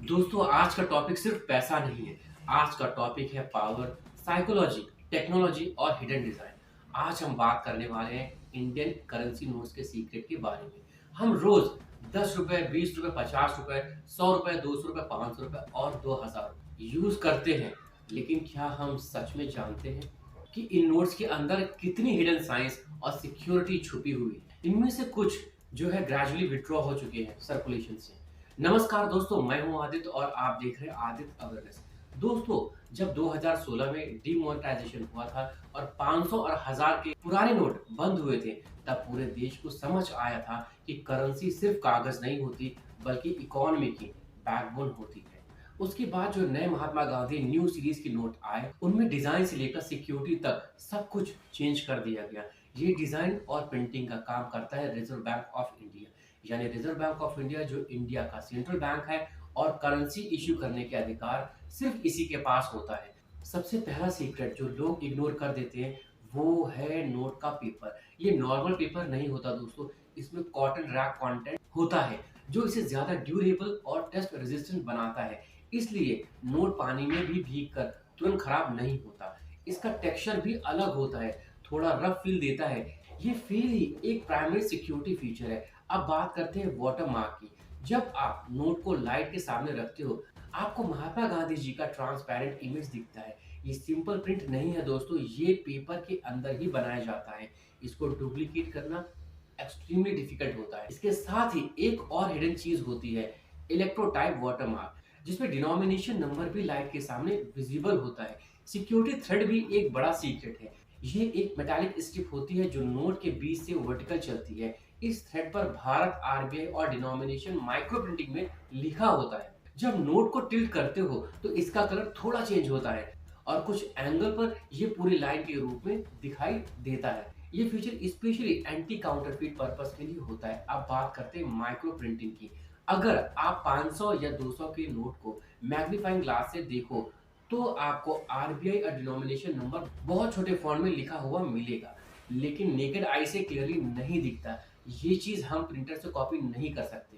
दोस्तों आज का टॉपिक सिर्फ पैसा नहीं है। आज का टॉपिक है पावर, साइकोलॉजी, टेक्नोलॉजी और हिडन डिजाइन। आज हम बात करने वाले हैं इंडियन करेंसी नोट्स के सीक्रेट के बारे में। हम रोज 10 रुपए, 20 रुपए, 50 रुपए, 100 रुपए, 200 रुपए, 500 रुपए और 2000 यूज करते हैं। लेकिन क्या हम सच में जानते हैं कि इन नोट्स के अंदर कितनी हिडन साइंस और सिक्योरिटी छुपी हुई है? इनमें से कुछ जो है ग्रेजुअली विड्रॉ हो चुके हैं सर्कुलेशन से। नमस्कार दोस्तों, मैं हूं आदित्य और आप देख रहे हैं आदित्य अवेयरनेस। दोस्तों, जब 2016 में डीमोनेटाइजेशन हुआ था और 500 और 1000 के पुराने नोट बंद हुए थे, तब पूरे देश को समझ आया था कि करेंसी सिर्फ कागज नहीं होती बल्कि इकोनॉमी की बैकबोन होती है। उसके बाद जो नए महात्मा गांधी न्यू सीरीज के नोट आए, उनमें डिजाइन से लेकर सिक्योरिटी तक सब कुछ चेंज कर दिया गया। ये डिजाइन और प्रिंटिंग का काम करता है रिजर्व बैंक ऑफ इंडिया। यानी रिजर्व बैंक ऑफ इंडिया जो इंडिया का सेंट्रल बैंक है और करेंसी इश्यू करने के अधिकार सिर्फ इसी के पास होता है। सबसे पहला सीक्रेट जो लोग इग्नोर कर देते हैं वो है नोट का पेपर। ये नॉर्मल पेपर नहीं होता दोस्तों, इसमें कॉटन रैप कंटेंट होता है जो इसे ज्यादा ड्यूरेबल और टेस्ट रेजिस्टेंट बनाता है। इसलिए नोट पानी में भी भीग कर तुरंत खराब नहीं होता। इसका टेक्सचर भी अलग होता है, थोड़ा रफ फील देता है। ये फील ही एक प्राइमरी सिक्योरिटी फीचर है। अब बात करते हैं वाटर मार्क की। जब आप नोट को लाइट के सामने रखते हो, आपको महात्मा गांधी जी का ट्रांसपेरेंट इमेज दिखता है। ये सिंपल प्रिंट नहीं है दोस्तों, ये पेपर के अंदर ही बनाया जाता है। इसको डुप्लीकेट करना एक्सट्रीमली डिफिकल्ट होता है। इसके साथ ही एक और हिडन चीज होती है, इलेक्ट्रोटाइप वाटरमार्क, जिसमें डिनोमिनेशन नंबर भी लाइट के सामने विजिबल होता है। सिक्योरिटी थ्रेड भी एक बड़ा सीक्रेट है। ये एक मेटालिक स्ट्रिप होती है जो नोट के बीच से वर्टिकल चलती है। इस थ्रेड पर भारत, आरबीआई और डिनोमिनेशन माइक्रो प्रिंटिंग में लिखा होता है। जब नोट को टिल्ट करते हो तो इसका कलर थोड़ा चेंज होता है और कुछ एंगल पर ये पूरी लाइन के रूप में दिखाई देता है। ये feature specially anti counterfeit purpose के लिए होता है। अब बात करते हैं माइक्रो प्रिंटिंग की। अगर आप 500 या 200 के नोट को मैग्नीफाइंग ग्लास से देखो तो आपको आरबीआई और डिनोमिनेशन नंबर बहुत छोटे फॉन्ट में लिखा हुआ मिलेगा, लेकिन नेकेड आई से क्लियरली नहीं दिखता। ये चीज हम प्रिंटर से कॉपी नहीं कर सकते।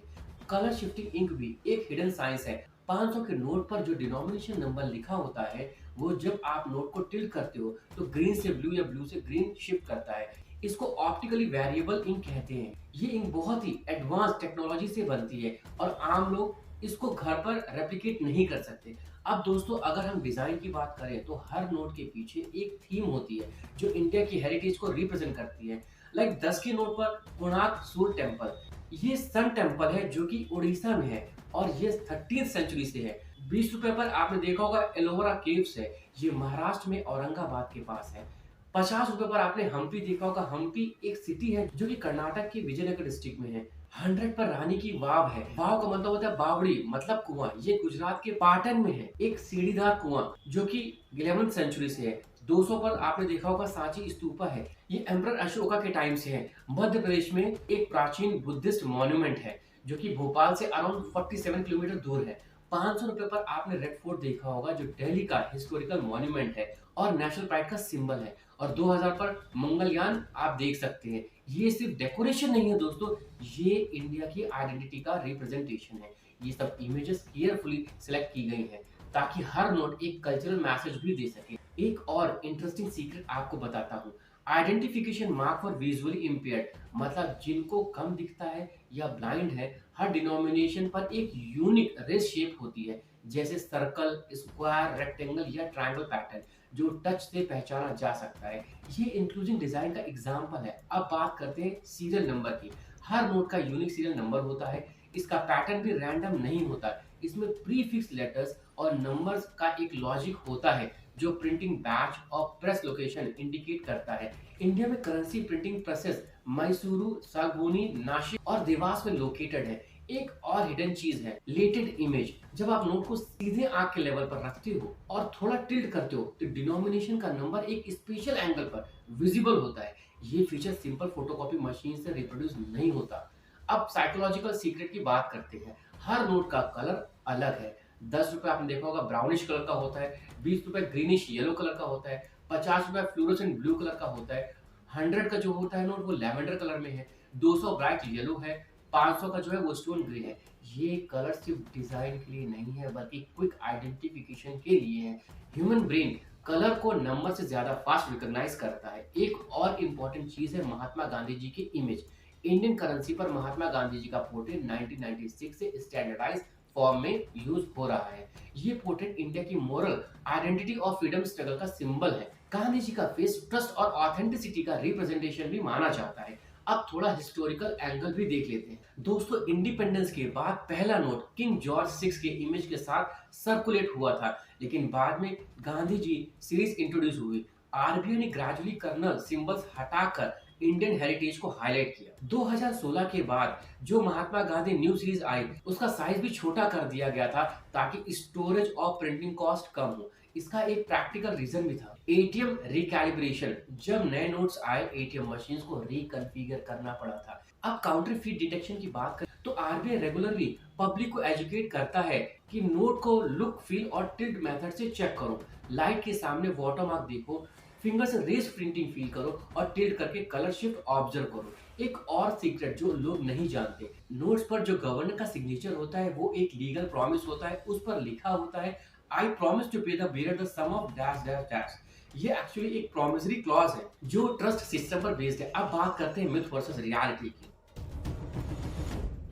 कलर शिफ्टिंग इंक भी एक हिडन साइंस है। 500 के नोट पर जो डिनोमिनेशन नंबर लिखा होता है वो जब आप नोट को टिल्ट करते हो तो ग्रीन से ब्लू या ब्लू से ग्रीन शिफ्ट करता है। इसको ऑप्टिकली वेरिएबल इंक कहते हैं। ये इंक बहुत ही एडवांस टेक्नोलॉजी से बनती है और आम लोग इसको घर पर रेप्लिकेट नहीं कर सकते। अब दोस्तों, अगर हम डिजाइन की बात करें तो हर नोट के पीछे एक थीम होती है जो इंडिया की हेरिटेज को रिप्रेजेंट करती है। लाइक 10 के नोट पर कोणार्क सूर्य टेम्पल, ये सन टेम्पल है जो कि उड़ीसा में है और ये 13th सेंचुरी से है। 20 रुपए पर आपने देखा होगा एलोरा केव्स है, ये महाराष्ट्र में औरंगाबाद के पास है। 50 रुपए पर आपने हम्पी देखा होगा, हम्पी एक सिटी है जो कि कर्नाटक के विजयनगर डिस्ट्रिक्ट में है। 100 पर रानी की वाव है। वाव का मतलब होता है बावड़ी, मतलब कुआं। ये गुजरात के पाटन में है, एक सीढ़ीदार कुआं जो कि 11th सेंचुरी से है। 200 पर आपने देखा होगा सांची स्तूपा है, ये एम्परर अशोका के टाइम से है। मध्य प्रदेश में एक प्राचीन बुद्धिस्ट मॉन्यूमेंट है जो कि भोपाल से अराउंड 47 किलोमीटर दूर है। 500 रुपए पर आपने रेड फोर्ट देखा होगा जो दिल्ली का हिस्टोरिकल मॉन्यूमेंट है और नेशनल प्राइड का सिंबल है। और 2000 पर मंगलयान आप देख सकते हैं। ये सिर्फ डेकोरेशन नहीं है दोस्तों, ये इंडिया की आइडेंटिटी का रिप्रेजेंटेशन है। ये सब इमेजेस केयरफुली सिलेक्ट की गई हैं ताकि हर नोट एक कल्चरल मैसेज भी दे सके। एक और इंटरेस्टिंग सीक्रेट आपको बताता हूँ, identification mark for visually impaired, मतलब जिनको कम दिखता है या ब्लाइंड है, हर डिनोमिनेशन पर एक यूनिक रेस शेप होती है, जैसे सर्कल, स्क्वायर, रेक्टेंगल या ट्रायंगल पैटर्न जो टच से पहचाना जा सकता है। ये इंक्लूसिव डिजाइन का एग्जांपल है। अब बात करते हैं सीरियल नंबर की। हर नोट का यूनिक सीरियल नंबर होता है। इसका पैटर्न भी रैंडम नहीं होता, इसमें प्रीफिक्स लेटर्स और नंबर्स का एक लॉजिक होता है जो प्रिंटिंग बैच और प्रेस लोकेशन इंडिकेट करता है। इंडिया में करेंसी प्रिंटिंग प्रेसेस मैसूरू, सागुनी, नासिक और देवास में लोकेटेड है। एक और हिडन चीज है लेटेड इमेज। जब आप नोट को सीधे आंख के लेवल पर रखते हो और थोड़ा टिल्ट करते हो तो डिनोमिनेशन का नंबर एक स्पेशल एंगल पर विजिबल होता है। ये फीचर सिंपल फोटोकॉपी मशीन से रिप्रोड्यूस नहीं होता। अब साइकोलॉजिकल सीक्रेट की बात करते हैं। हर नोट का कलर अलग है। 10 रुपए आपने देखा होगा ब्राउनिश कलर का होता है, 20 रुपए ग्रीनिश येलो कलर का होता है, 50 रुपए फ्लोरोसेंट ब्लू कलर का होता है, 100 का जो होता है नोट वो लेवेंडर कलर में है, 200 ब्राइट येलो है, 500 का जो है वो स्टोन ग्रे है। ये कलर सिर्फ डिजाइन के लिए नहीं है बल्कि क्विक आइडेंटिफिकेशन के लिए है। ह्यूमन ब्रेन कलर को नंबर से ज्यादा फास्ट रिकॉग्नाइज करता है। एक और इम्पोर्टेंट चीज है महात्मा गांधी जी की इमेज। इंडियन करेंसी पर महात्मा गांधी जी का पोर्ट्रेट 1996 से स्टैंडर्डाइज फॉर्म में यूज हो रहा है। ये पोर्ट्रेट इंडिया की मोरल आइडेंटिटी और फ्रीडम स्ट्रगल का सिंबल है। गांधी जी का फेस ट्रस्ट और ऑथेंटिसिटी का रिप्रेजेंटेशन भी माना जाता है। अब थोड़ा हिस्टोरिकल एंगल भी देख लेते हैं। दोस्तों, इंडिपेंडेंस के बाद पहला नोट किंग जॉर्ज 6 के इमेज के साथ सर्कुलेट हुआ था, लेकिन बाद में गांधी जी सीरीज इंट्रोड्यूस हुई। आरबीआई ने ग्रेजुअली कर्नल सिंबल्स हटाकर इंडियन हेरिटेज को हाईलाइट किया। 2016 के बाद जो महात्मा गांधी न्यू सीरीज आई उसका साइज भी छोटा कर दिया गया था ताकि स्टोरेज और प्रिंटिंग कॉस्ट कम हो। इसका एक प्रैक्टिकल रीजन भी था, एटीएम रिकैलिब्रेशन। जब नए नोट्स आए एटीएम मशीन्स को रिकॉन्फ़िगर करना पड़ा था। अब काउंटरफीट डिटेक्शन की बात करें तो आरबीआई रेगुलरली पब्लिक को एजुकेट करता है कि नोट को लुक, फील और टिल्ट मेथड से चेक करो। लाइट के सामने वाटरमार्क देखो, फिंगर से रेस प्रिंटिंग फील करो और टिल्ट करके कलर शिफ्ट ऑब्जर्व करो। एक और सीक्रेट जो लोग नहीं जानते, नोट्स पर जो गवर्नर का सिग्नेचर होता है वो एक लीगल प्रॉमिस होता है। उस पर लिखा होता है I promise to pay the bearer the sum of dash dash dash. ये एक्चुअली एक प्रॉमिसरी क्लॉज है जो ट्रस्ट सिस्टम पर बेस्ड है। अब बात करते हैं मिथ वर्सेस रियलिटी की।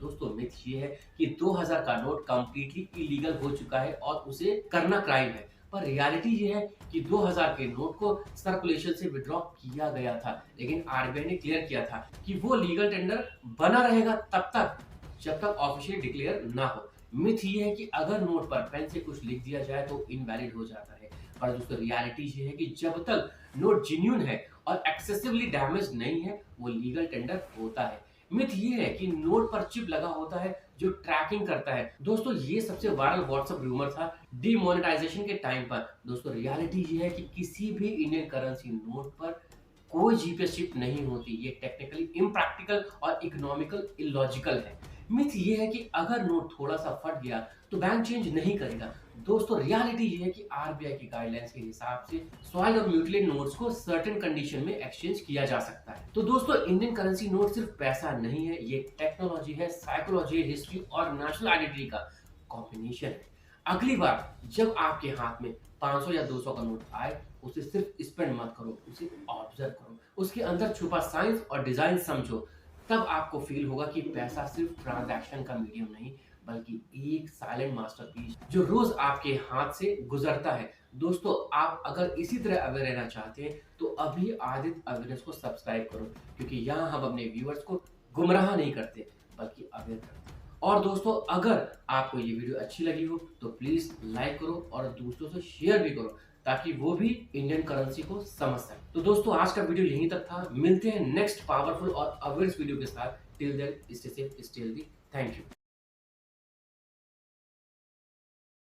दोस्तों, मिथ ये है कि 2000 का नोट कंप्लीटली इलीगल हो चुका है और उसे करना क्राइम है। पर रियलिटी ये है कि 2000 के नोट को सर्कुलेशन से विड्रॉ किया गया था, लेकिन आरबीआई ने क्लियर किया था कि वो लीगल टेंडर बना रहेगा तब तक जब तक ऑफिशियली डिक्लेयर ना हो। मिथ ये है कि अगर नोट पर पेन से कुछ लिख दिया जाए तो इनवैलिड हो जाता है। पर दोस्तों, रियलिटी ये है कि जब तक नोट जेन्युइन है और एक्सेसिवली डैमेज नहीं है वो लीगल टेंडर होता है। मिथ ये है कि नोट पर चिप लगा होता है जो ट्रैकिंग करता है। दोस्तों, ये सबसे वायरल व्हाट्सएप रूमर था डीमोनेटाइजेशन के टाइम पर। दोस्तों, रियलिटी ये है कि किसी भी इंडियन करेंसी नोट पर कोई जीपीएस चिप नहीं होती। ये टेक्निकली इम्प्रैक्टिकल और इकोनॉमिकल इलॉजिकल है। मिथ ये है कि अगर नोट थोड़ा सा फट गया तो बैंक चेंज नहीं करेगा। दोस्तों, रियलिटी ये है कि आरबीआई की गाइडलाइंस के हिसाब से सॉइल और म्यूटिलेटेड नोट्स को सर्टेन कंडीशन में एक्सचेंज किया जा सकता है। तो दोस्तों, इंडियन करेंसी नोट सिर्फ पैसा नहीं है, ये टेक्नोलॉजी है, साइकोलॉजी, हिस्ट्री और नेशनल आइडेंटिटी का कॉम्बिनेशन है। अगली बार जब आपके हाथ में 500 या 200 का नोट आए उसे सिर्फ स्पेंड मत करो, उसे ऑब्जर्व करो, उसके अंदर छुपा साइंस और डिजाइन समझो। तब आपको फील होगा कि पैसा सिर्फ ट्रांजैक्शन का मीडियम नहीं बल्कि एक साइलेंट मास्टरपीस जो रोज आपके हाथ से गुजरता है। दोस्तों, आप अगर इसी तरह अवेयर रहना चाहते हैं तो अभी आदित्य अवेयरनेस को सब्सक्राइब करो, क्योंकि यहाँ हम अपने व्यूअर्स को गुमराह नहीं करते बल्कि अवेयर करते हैं। और दोस्तों, अगर आपको ये वीडियो अच्छी लगी हो तो प्लीज लाइक करो और दूसरों से शेयर भी करो ताकि वो भी इंडियन करेंसी को समझ सके। तो दोस्तों, आज का वीडियो यहीं तक था। मिलते हैं नेक्स्ट पावरफुल और अवेयर्स वीडियो के साथ। Till then stay safe, stay healthy. Thank you.